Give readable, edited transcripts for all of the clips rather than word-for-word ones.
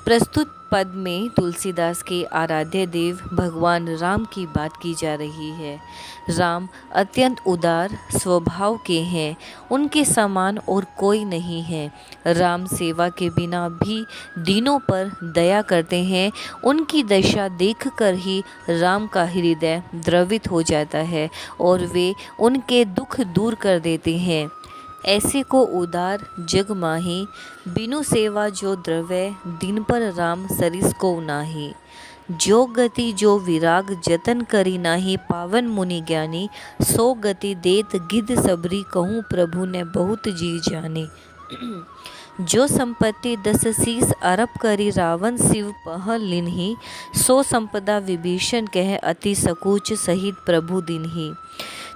प्रस्तुत पद में तुलसीदास के आराध्य देव भगवान राम की बात की जा रही है। राम अत्यंत उदार स्वभाव के हैं, उनके समान और कोई नहीं है। राम सेवा के बिना भी दीनों पर दया करते हैं। उनकी दशा देखकर ही राम का हृदय द्रवित हो जाता है और वे उनके दुख दूर कर देते हैं। ऐसे को उदार जग माही, बिनु सेवा जो द्रव्य, दिन पर राम सरिस को नाही। जो गति जो विराग जतन करी नाही, पावन मुनि ज्ञानी। सो गति देत गिद्ध सबरी, कहूँ प्रभु ने बहुत जी जानी। जो संपत्ति 10 शीस अरब करी, रावण शिव पह लिन्ही। सो संपदा विभीषण कह, अति सकूच सहित प्रभु दिन्ही।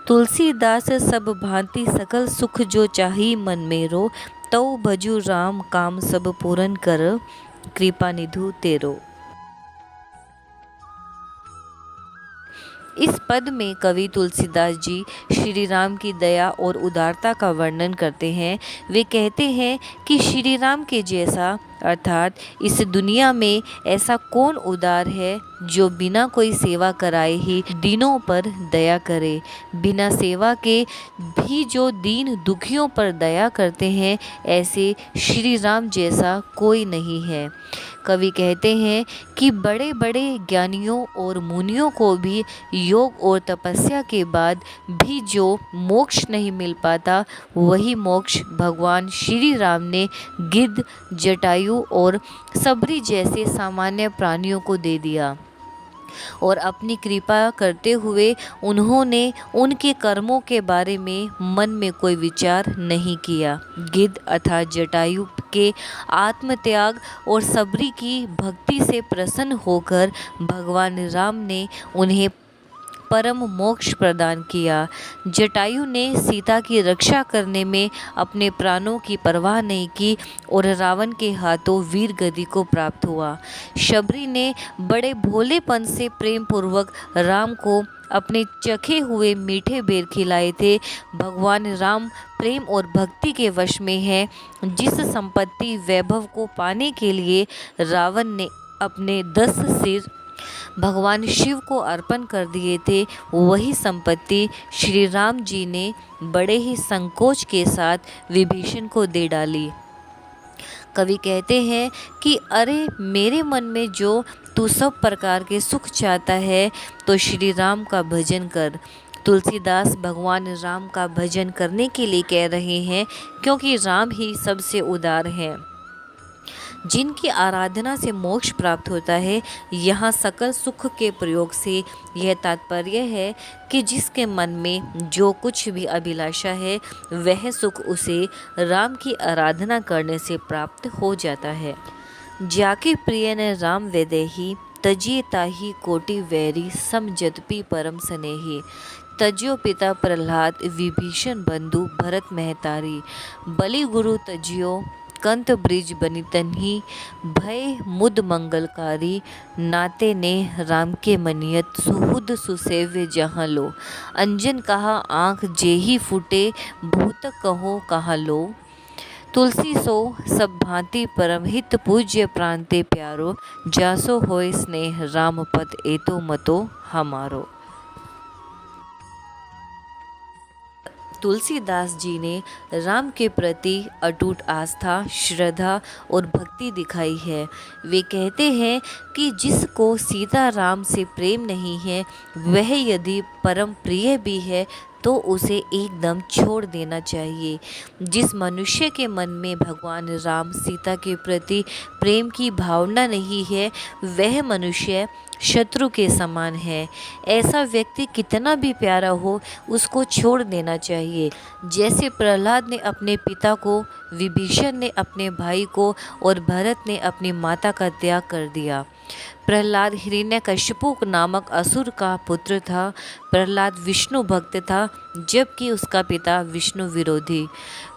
तुलसीदास सब भांति सकल सुख जो चाही मन मेरो, तौ भजु राम काम सब पूरन कर, कृपा निधु तेरो। इस पद में कवि तुलसीदास जी श्री राम की दया और उदारता का वर्णन करते हैं। वे कहते हैं कि श्री राम के जैसा अर्थात इस दुनिया में ऐसा कौन उदार है जो बिना कोई सेवा कराए ही दीनों पर दया करे। बिना सेवा के भी जो दीन दुखियों पर दया करते हैं, ऐसे श्री राम जैसा कोई नहीं है। कवि कहते हैं कि बड़े बड़े ज्ञानियों और मुनियों को भी योग और तपस्या के बाद भी जो मोक्ष नहीं मिल पाता, वही मोक्ष भगवान श्री राम ने गिद्ध, जटायु और सबरी जैसे सामान्य प्राणियों को दे दिया और अपनी कृपा करते हुए उन्होंने उनके कर्मों के बारे में मन में कोई विचार नहीं किया। गिद्ध अर्थात जटायु के आत्मत्याग और सबरी की भक्ति से प्रसन्न होकर भगवान राम ने उन्हें परम मोक्ष प्रदान किया। जटायु ने सीता की रक्षा करने में अपने प्राणों की परवाह नहीं की और रावण के हाथों वीर गति को प्राप्त हुआ। शबरी ने बड़े भोलेपन से प्रेम पूर्वक राम को अपने चखे हुए मीठे बेर खिलाए थे। भगवान राम प्रेम और भक्ति के वश में है। जिस संपत्ति वैभव को पाने के लिए रावण ने अपने 10 सिर भगवान शिव को अर्पण कर दिए थे, वही संपत्ति श्री राम जी ने बड़े ही संकोच के साथ विभीषण को दे डाली। कवि कहते हैं कि अरे मेरे मन में जो तू सब प्रकार के सुख चाहता है, तो श्री राम का भजन कर। तुलसीदास भगवान राम का भजन करने के लिए कह रहे हैं, क्योंकि राम ही सबसे उदार हैं, जिनकी आराधना से मोक्ष प्राप्त होता है। यहाँ सकल सुख के प्रयोग से यह तात्पर्य है कि जिसके मन में जो कुछ भी अभिलाषा है, वह सुख उसे राम की आराधना करने से प्राप्त हो जाता है। जाके प्रिय ने राम वेदेही, तजिए ताही कोटि वैरी, सम जदपि परम स्नेही। तज्यो पिता प्रहलाद, विभीषण बंधु भरत महतारी। बलि गुरु तजियो, कंत ब्रिज बनितन्ही। भय मुद मंगलकारी, नाते ने राम के मनियत। सुहुद सुसेव्य जहाँ लो, अंजन कहा आँख जेही फूटे। भूत कहो कहाँ लो, तुलसी सो सब भांति परम हित। पूज्य प्रांते प्यारो, जासो होय स्नेह राम पद एतो मतो हमारो। तुलसीदास जी ने राम के प्रति अटूट आस्था, श्रद्धा और भक्ति दिखाई है। वे कहते हैं कि जिसको सीता राम से प्रेम नहीं है, वह यदि परम प्रिय भी है तो उसे एकदम छोड़ देना चाहिए। जिस मनुष्य के मन में भगवान राम सीता के प्रति प्रेम की भावना नहीं है, वह मनुष्य शत्रु के समान है। ऐसा व्यक्ति कितना भी प्यारा हो, उसको छोड़ देना चाहिए। जैसे प्रहलाद ने अपने पिता को, विभीषण ने अपने भाई को और भरत ने अपनी माता का त्याग कर दिया। प्रहलाद हिरण्यकशिपु नामक असुर का पुत्र था। प्रहलाद विष्णु भक्त था, जबकि उसका पिता विष्णु विरोधी।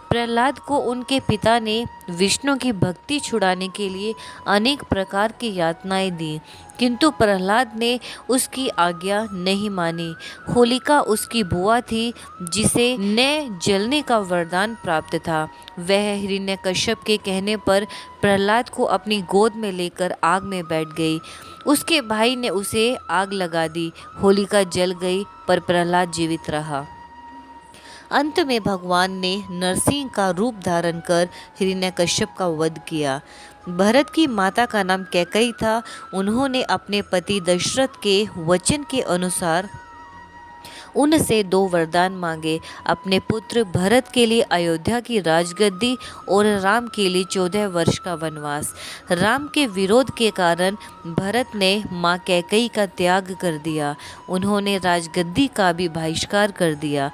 प्रहलाद को उनके पिता ने विष्णु की भक्ति छुड़ाने के लिए अनेक प्रकार की यातनाएं दी, किंतु प्रहलाद ने उसकी आज्ञा नहीं मानी। होलिका उसकी बुआ थी, जिसे न जलने का वरदान प्राप्त था। वह हिरण्यकश्यप के कहने पर प्रहलाद को अपनी गोद में लेकर आग में बैठ गई। उसके भाई ने उसे आग लगा दी। होलिका जल गई पर प्रहलाद जीवित रहा। अंत में भगवान ने नरसिंह का रूप धारण कर हिरण्यकश्यप का वध किया। भरत की माता का नाम कैकई था। उन्होंने अपने पति दशरथ के वचन के अनुसार उनसे 2 वरदान मांगे, अपने पुत्र भरत के लिए अयोध्या की राजगद्दी और राम के लिए 14 वर्ष का वनवास। राम के विरोध के कारण भरत ने मां कैकई का त्याग कर दिया। उन्होंने राजगद्दी का भी बहिष्कार कर दिया।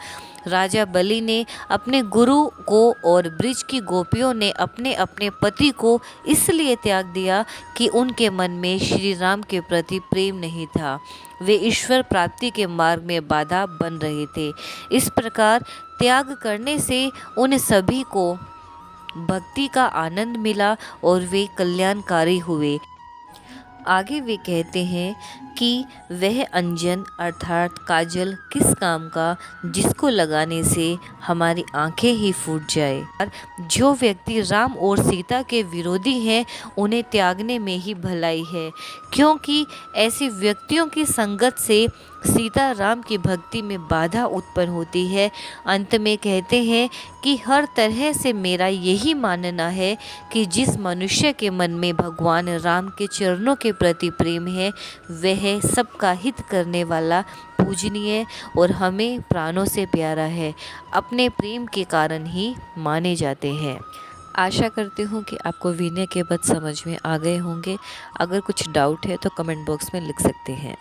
राजा बलि ने अपने गुरु को और ब्रिज की गोपियों ने अपने अपने पति को इसलिए त्याग दिया कि उनके मन में श्री राम के प्रति प्रेम नहीं था। वे ईश्वर प्राप्ति के मार्ग में बाधा बन रहे थे। इस प्रकार त्याग करने से उन सभी को भक्ति का आनंद मिला और वे कल्याणकारी हुए। आगे वे कहते हैं कि वह अंजन अर्थात काजल किस काम का, जिसको लगाने से हमारी आंखें ही फूट जाए। और जो व्यक्ति राम और सीता के विरोधी हैं, उन्हें त्यागने में ही भलाई है, क्योंकि ऐसे व्यक्तियों की संगत से सीता राम की भक्ति में बाधा उत्पन्न होती है। अंत में कहते हैं कि हर तरह से मेरा यही मानना है कि जिस मनुष्य के मन में भगवान राम के चरणों के प्रति प्रेम है, वह सबका हित करने वाला, पूजनीय और हमें प्राणों से प्यारा है, अपने प्रेम के कारण ही माने जाते हैं। आशा करती हूँ कि आपको विनय के पद समझ में आ गए होंगे। अगर कुछ डाउट है तो कमेंट बॉक्स में लिख सकते हैं।